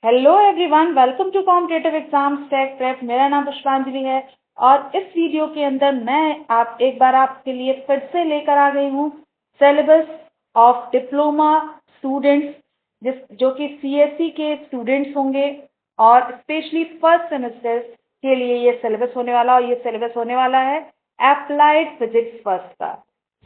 Hello everyone, welcome to competitive exams tech prep. मेरा नाम पुष्पांजलि है और इस वीडियो के अंदर मैं एक बार आपके लिए फिर से लेकर आ गई हूँ सिलेबस ऑफ डिप्लोमा स्टूडेंट्स, जो कि सीएससी के स्टूडेंट्स होंगे और स्पेशली फर्स्ट सेमेस्टर के लिए ये सिलेबस होने वाला, और ये सिलेबस होने वाला है अप्लाइड फिजिक्स फर्स्ट का।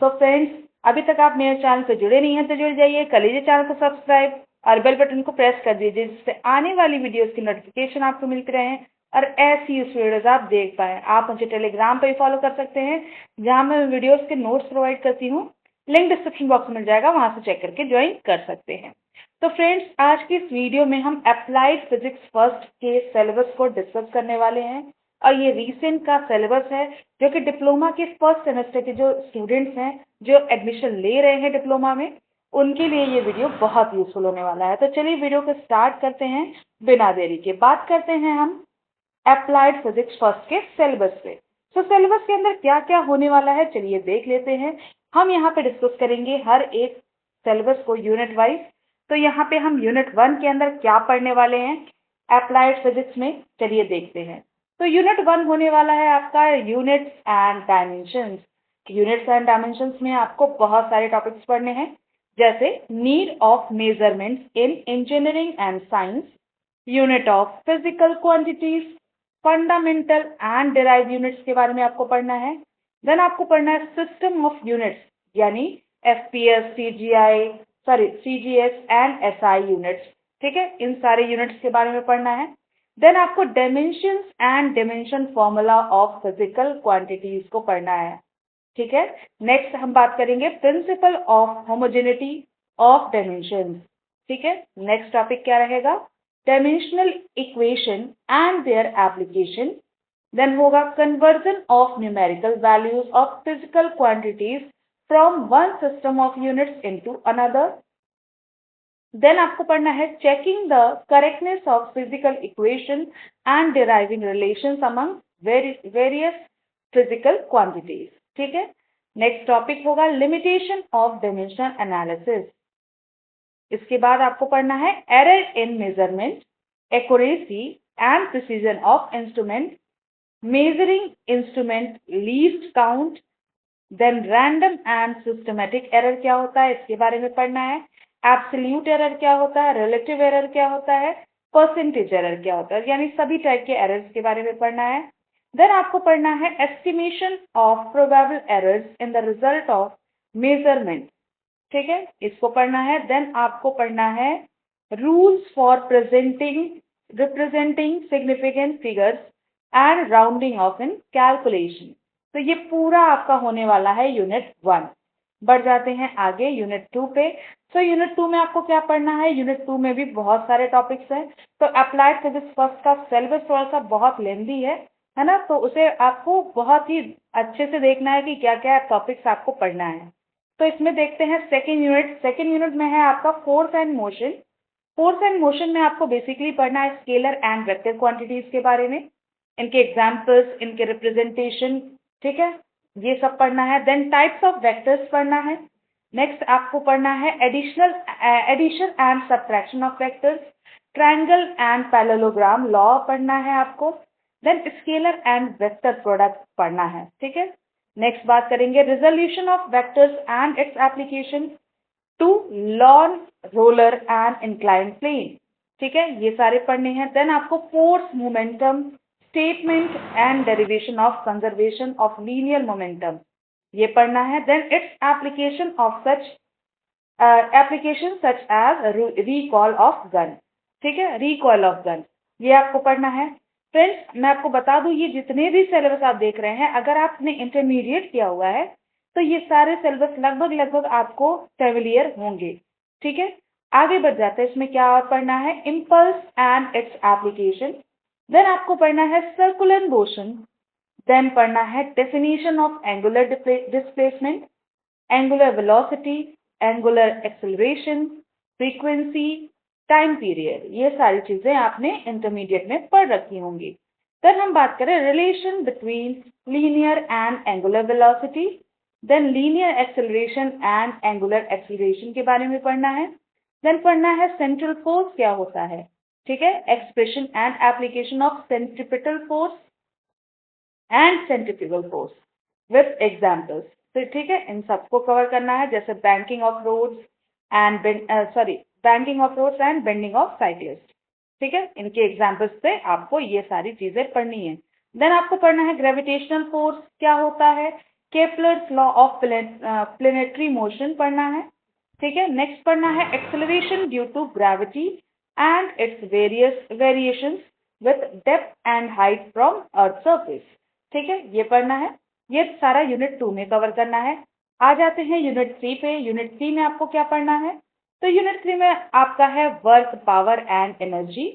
सो फ्रेंड्स, अभी तक आप मेरे चैनल से जुड़े नहीं हैं तो जुड़ जाइए, कर लीजिए चैनल को सब्सक्राइब और बेल बटन को प्रेस कर दीजिए, जिससे आने वाली वीडियोस की नोटिफिकेशन आपको मिलती रहे और ऐसी वीडियोस आप देख पाएं। आप मुझे टेलीग्राम पर भी फॉलो कर सकते हैं, जहां मैं वीडियोस के नोट्स प्रोवाइड करती हूँ। लिंक डिस्क्रिप्शन बॉक्स में मिल जाएगा, वहां से चेक करके ज्वाइन कर सकते हैं। तो फ्रेंड्स, आज की इस वीडियो में हम अप्लाइड फिजिक्स फर्स्ट के सिलेबस को डिस्कस करने वाले हैं, और ये रीसेंट का सिलेबस है जो कि डिप्लोमा के फर्स्ट सेमेस्टर के जो स्टूडेंट्स हैं, जो एडमिशन ले रहे हैं डिप्लोमा में, उनके लिए ये वीडियो बहुत यूजफुल होने वाला है। तो चलिए वीडियो को स्टार्ट करते हैं बिना देरी के। बात करते हैं हम अप्लाइड फिजिक्स फर्स्ट के सिलेबस पे। तो सिलेबस के अंदर क्या क्या होने वाला है, चलिए देख लेते हैं। हम यहाँ पे डिस्कस करेंगे हर एक सिलेबस को यूनिट वाइज। तो यहाँ पे हम यूनिट 1 के अंदर क्या पढ़ने वाले हैं अप्लाइड फिजिक्स में, चलिए देखते हैं। तो यूनिट 1 होने वाला है आपका units and dimensions. Units and dimensions में आपको बहुत सारे टॉपिक्स पढ़ने हैं, जैसे need of measurements in engineering and science, unit of physical quantities, fundamental and derive units के बारे में आपको पढ़ना है। देन आपको पढ़ना है सिस्टम ऑफ यूनिट्स, यानी FPS, CGS and SI units. ठीक है, इन सारे यूनिट्स के बारे में पढ़ना है। देन आपको dimensions and dimension formula of physical quantities को पढ़ना है। ठीक है, नेक्स्ट हम बात करेंगे principle of homogeneity of dimensions. ठीक है, नेक्स्ट टॉपिक क्या रहेगा, dimensional equation and their application. Then होगा conversion of numerical values of physical quantities from one system of units into another. Then आपको पढ़ना है checking the correctness of physical equation and deriving relations among various physical quantities. ठीक है, next topic होगा limitation of dimensional analysis. इसके बाद आपको पढ़ना है error in measurement, accuracy and precision of instrument, measuring instrument least count. Then random and systematic error क्या होता है, इसके बारे में पढ़ना है। एब्सोल्यूट एरर क्या होता है, रिलेटिव एरर क्या होता है, परसेंटेज एरर क्या होता है, यानी सभी टाइप के एरर्स के बारे में पढ़ना है। देन आपको पढ़ना है estimation of probable errors in the result of measurement. ठीक है, इसको पढ़ना है। देन आपको पढ़ना है rules for representing significant figures and rounding off in calculation. तो ये पूरा आपका होने वाला है यूनिट 1। बढ़ जाते हैं आगे यूनिट 2 पे। तो यूनिट 2 में आपको क्या पढ़ना है, यूनिट 2 में भी बहुत सारे टॉपिक्स हैं। तो अप्लाइड फिजिक्स फर्स्ट का सिलेबस थोड़ा सा बहुत लेंथी है ना, तो उसे आपको बहुत ही अच्छे से देखना है कि क्या क्या टॉपिक्स आपको पढ़ना है। तो इसमें देखते हैं सेकेंड यूनिट। सेकेंड यूनिट में है आपका force and motion. Force and motion में आपको बेसिकली पढ़ना है स्केलर एंड वेक्टर क्वांटिटीज के बारे में, इनके एग्जाम्पल्स, इनके रिप्रेजेंटेशन। ठीक है, ये सब पढ़ना है। देन टाइप्स ऑफ वेक्टर्स पढ़ना है। नेक्स्ट आपको पढ़ना है addition and subtraction of vectors, triangle and parallelogram law पढ़ना है आपको। Then scalar and vector product पढ़ना है। ठीक है, नेक्स्ट बात करेंगे resolution of vectors and its application to lawn roller and incline plane. ठीक है, ये सारे पढ़ने हैं। देन आपको force, momentum statement and derivation of conservation of linear momentum, ये पढ़ना है। Then its application of such application such as recall of gun. ठीक है, रिकॉल ऑफ गन ये आपको पढ़ना है। फ्रेंड्स, मैं आपको बता दूं, ये जितने भी सिलेबस आप देख रहे हैं, अगर आपने इंटरमीडिएट किया हुआ है तो ये सारे सिलेबस लगभग आपको फेमिलियर होंगे। ठीक है, आगे बढ़ जाते हैं। इसमें क्या और पढ़ना है, impulse and its application. Then आपको पढ़ना है सर्कुलर मोशन। देन पढ़ना है definition of angular displacement, angular velocity, angular acceleration, frequency, time period. ये सारी चीजें आपने इंटरमीडिएट में पढ़ रखी होंगी। देन हम बात करें relation between linear and angular velocity, then linear acceleration and angular acceleration के बारे में पढ़ना है। देन पढ़ना है सेंट्रल फोर्स क्या होता है, ठीक है, expression and application of centripetal force and centrifugal force with examples. तो ठीक है, इन सबको कवर करना है, जैसे banking of roads and banking of roads and bending of cyclist. ठीक है, इनके एग्जाम्पल्स से आपको ये सारी चीजें पढ़नी है। देन आपको पढ़ना है ग्रेविटेशनल फोर्स क्या होता है, Kepler's law of planetary motion पढ़ना है। ठीक है, नेक्स्ट पढ़ना है acceleration due to gravity and its variations with depth and height from earth surface. ठीक है, ये पढ़ना है, ये सारा यूनिट 2 में कवर करना है। आ जाते हैं यूनिट 3 पे। यूनिट 3 में आपको क्या पढ़ना है, तो यूनिट 3 में आपका है work, power and energy.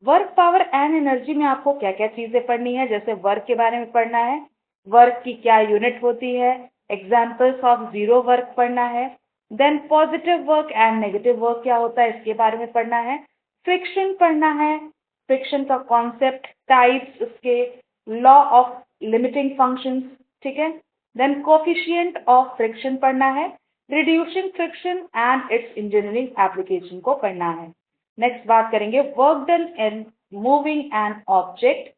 Work, power and energy में आपको क्या क्या चीजें पढ़नी है, जैसे वर्क के बारे में पढ़ना है, वर्क की क्या यूनिट होती है, एग्जाम्पल्स ऑफ जीरो वर्क पढ़ना है। Then positive work and negative work क्या होता है इसके बारे में पढ़ना है। फ्रिक्शन पढ़ना है, फ्रिक्शन का कॉन्सेप्ट, टाइप्स उसके, लॉ ऑफ लिमिटिंग फंक्शंस। ठीक है, देन कोफिशिएंट ऑफ फ्रिक्शन पढ़ना है, reducing friction and its engineering application को पढ़ना है। नेक्स्ट बात करेंगे work done in moving an object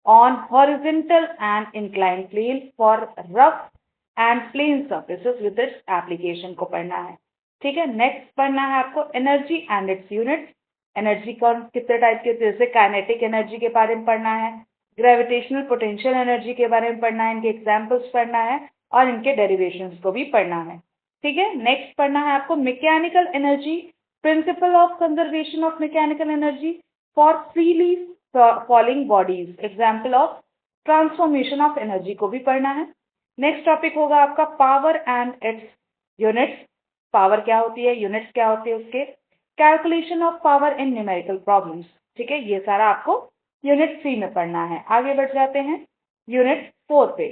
on horizontal and incline plane for rough and plane surfaces with its application को पढ़ना है। ठीक है, नेक्स्ट पढ़ना है आपको energy and its units. Energy कौन कितने टाइप के, जैसे काइनेटिक एनर्जी के बारे में पढ़ना है, ग्रेविटेशनल पोटेंशियल एनर्जी के बारे में पढ़ना है, इनके एग्जाम्पल्स पढ़ना है और इनके डेरिवेशंस को भी पढ़ना है। ठीक है, नेक्स्ट पढ़ना है आपको mechanical energy, principle of conservation of mechanical energy for freely falling bodies, example of transformation of energy को भी पढ़ना है। नेक्स्ट टॉपिक होगा आपका power and its units. Power क्या होती है, यूनिट्स क्या होती है उसके, calculation of power in numerical problems. ठीक है, ये सारा आपको यूनिट 3 में पढ़ना है। आगे बढ़ जाते हैं यूनिट 4 पे।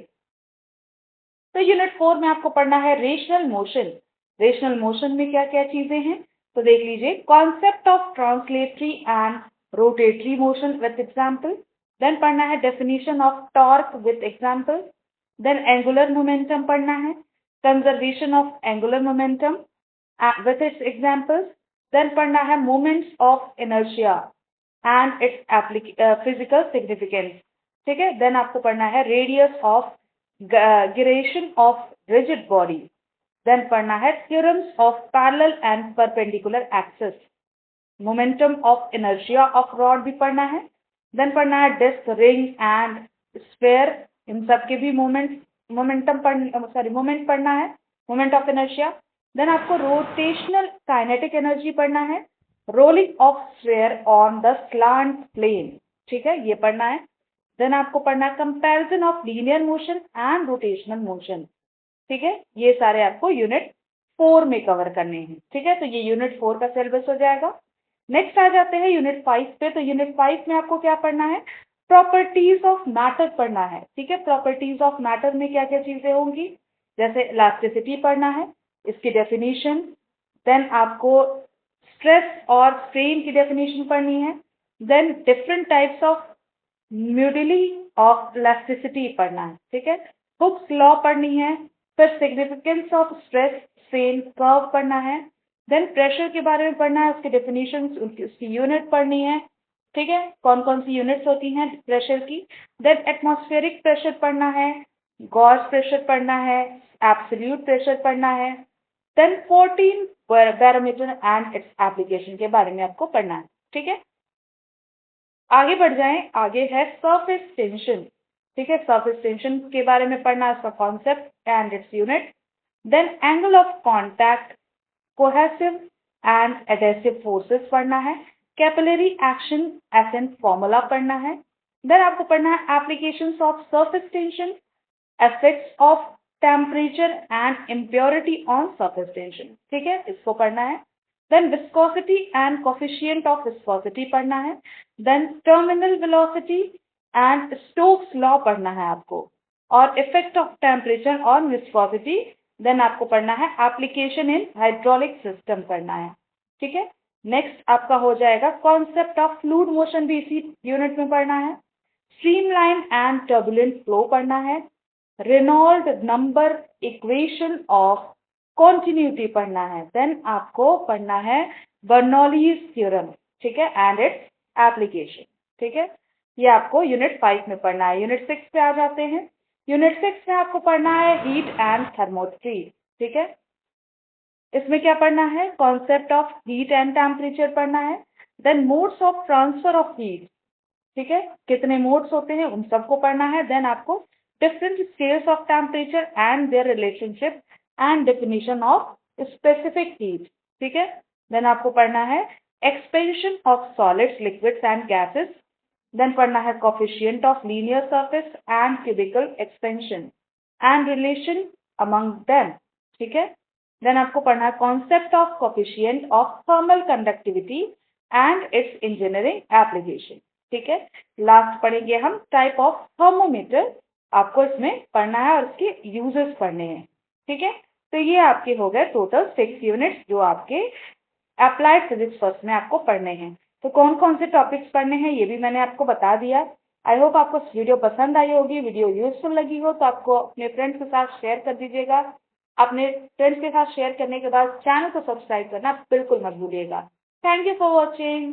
तो यूनिट 4 में आपको पढ़ना है रेशनल मोशन। रेशनल मोशन में क्या क्या चीजें हैं, तो देख लीजिए, concept of translatory and rotatory motion with example. Then पढ़ना है definition of torque with example. Then angular momentum पढ़ना है, conservation of angular momentum with its examples. Then पढ़ना है moments of inertia and its physical significance. ठीक है, then आपको पढ़ना है radius of gyration of rigid body। Then पढ़ना है theorems of parallel and perpendicular axis, momentum of inertia of rod भी पढ़ना है। देन पढ़ना है डिस्क, रिंग एंड स्फेयर, इन सब के भी मोमेंट पढ़ना है, मोमेंट ऑफ इनर्शिया। देन आपको रोटेशनल काइनेटिक एनर्जी पढ़ना है, rolling of sphere on the slant plane. ठीक है, ये पढ़ना है। देन आपको पढ़ना है comparison of linear motion and rotational motion. ठीक है, ये सारे आपको यूनिट 4 में कवर करने हैं। ठीक है, तो ये यूनिट 4 का सिलेबस हो जाएगा। नेक्स्ट आ जाते हैं यूनिट 5 पे। तो यूनिट 5 में आपको क्या पढ़ना है, प्रॉपर्टीज ऑफ मैटर पढ़ना है। ठीक है, प्रॉपर्टीज ऑफ मैटर में क्या क्या चीजें होंगी, जैसे इलास्टिसिटी पढ़ना है, इसकी डेफिनेशन। देन आपको स्ट्रेस और स्ट्रेन की डेफिनेशन पढ़नी है। Then different types of moduli of elasticity पढ़ना है। ठीक है, हुक्स लॉ पढ़नी है, फिर significance of stress strain curve पढ़ना है। देन प्रेशर के बारे में पढ़ना है, उसकी डेफिनेशन, उसकी यूनिट पढ़नी है। ठीक है, कौन कौन सी यूनिट्स होती हैं प्रेशर की। देन एटमॉस्फेरिक प्रेशर पढ़ना है, गॉस प्रेशर पढ़ना है, एब्सोल्यूट प्रेशर पढ़ना है। Then 14 barometer and its application के बारे में आपको पढ़ना है। ठीक है, आगे बढ़ जाएं, आगे है सरफेस टेंशन। ठीक है, सरफेस टेंशन के बारे में पढ़ना, इसका concept and its unit. Then angle of contact, cohesive and adhesive forces पढ़ना है, कैपिलरी एक्शन एसेंट फॉर्मूला पढ़ना है। देन आपको पढ़ना है applications of surface tension, effects of temperature and impurity on surface tension. ठीक है, इसको पढ़ना है। Then viscosity and coefficient of viscosity पढ़ना है। Then terminal velocity and Stokes law पढ़ना है आपको, और effect of temperature on viscosity. Then आपको पढ़ना है एप्लीकेशन इन हाइड्रोलिक सिस्टम पढ़ना है। ठीक है, नेक्स्ट आपका हो जाएगा कॉन्सेप्ट ऑफ फ्लूइड मोशन, भी इसी यूनिट में पढ़ना है। स्ट्रीमलाइन एंड टर्बुलेंट फ्लो पढ़ना है। Reynold number equation of continuity पढ़ना है। देन आपको पढ़ना है बर्नौलीज थ्योरम। ठीक है, एंड इट्स एप्लीकेशन। ठीक है, ये आपको यूनिट 5 में पढ़ना है। यूनिट 6 पे आ जाते हैं। यूनिट 6 में आपको पढ़ना है हीट एंड थर्मोस्टेट। ठीक है, इसमें क्या पढ़ना है? Concept of heat and temperature पढ़ना है। Then modes of transfer of heat. ठीक है, कितने मोड्स होते हैं उन सबको पढ़ना है। देन आपको different scales of temperature and their relationship and definition of specific heat. ठीक है, देन आपको पढ़ना है expansion of solids, liquids and gases. Then पढ़ना है coefficient of linear surface and cubical expansion and relation among them. ठीक है, then आपको पढ़ना है concept of coefficient of thermal conductivity and its engineering application. ठीक है, लास्ट पढ़ेंगे हम टाइप ऑफ थर्मोमीटर। आपको इसमें पढ़ना है और इसके यूजेस पढ़ने हैं। ठीक है, तो ये आपके हो गए टोटल 6 यूनिट्स जो आपके अप्लाइड फिजिक्स फर्स्ट में आपको पढ़ने हैं। तो कौन कौन से टॉपिक्स पढ़ने हैं ये भी मैंने आपको बता दिया। आई होप आपको वीडियो पसंद आई होगी, वीडियो यूजफुल लगी हो तो आपको अपने फ्रेंड्स के साथ शेयर कर दीजिएगा। अपने फ्रेंड्स के साथ शेयर करने के बाद चैनल को सब्सक्राइब करना बिल्कुल मत भूलिएगा। Thank you for watching.